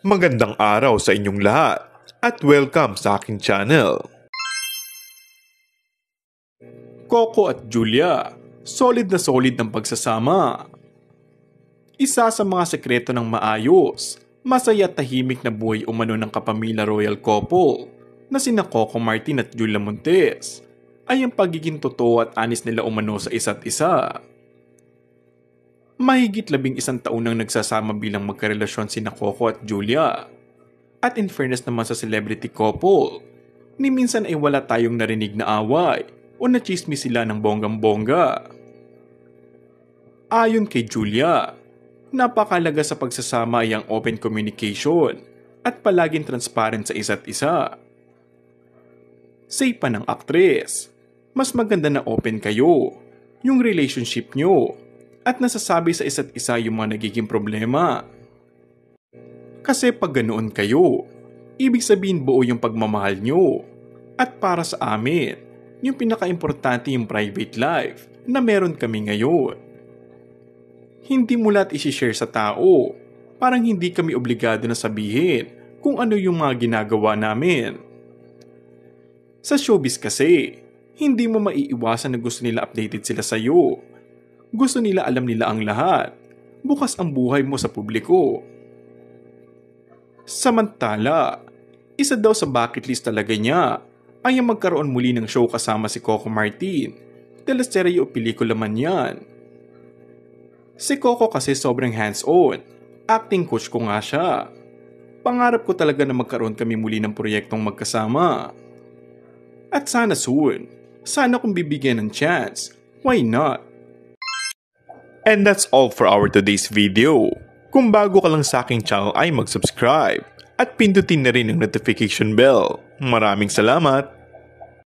Magandang araw sa inyong lahat at welcome sa aking channel. Coco at Julia, solid na solid ng pagsasama. Isa sa mga sekreto ng maayos, masaya at tahimik na buhay umano ng kapamilya royal couple na sina Coco Martin at Julia Montes ay ang pagiging totoo at anis nila umano sa isa't isa. Mahigit 11 taon nang nagsasama bilang magkarelasyon sina Coco at Julia. At in fairness naman sa celebrity couple, ni minsan ay wala tayong narinig na away o nachismis sila ng bonggang-bongga. Ayon kay Julia, napakalaga sa pagsasama ay ang open communication at palaging transparent sa isa't isa. Say pa ng aktres, mas maganda na open kayo, yung relationship nyo, at nasasabi sa isa't isa yung mga nagiging problema. Kasi pag ganoon kayo, ibig sabihin buo yung pagmamahal nyo. At para sa amin, yung pinaka-importante yung private life na meron kami ngayon. Hindi mo lahat isi-share sa tao, parang hindi kami obligado na sabihin kung ano yung mga ginagawa namin. Sa showbiz kasi, hindi mo maiiwasan na gusto nila updated sila sa'yo. Gusto nila alam nila ang lahat. Bukas ang buhay mo sa publiko. Samantala, isa daw sa bucket list talaga niya ay ang magkaroon muli ng show kasama si Coco Martin. Teleserye o pelikula man yan. Si Coco kasi sobrang hands-on. Acting coach ko nga siya. Pangarap ko talaga na magkaroon kami muli ng proyektong magkasama. At sana soon. Sana kung bibigyan ng chance. Why not? And that's all for our today's video. Kung bago ka lang sa aking channel ay mag-subscribe at pindutin na rin ang notification bell. Maraming salamat!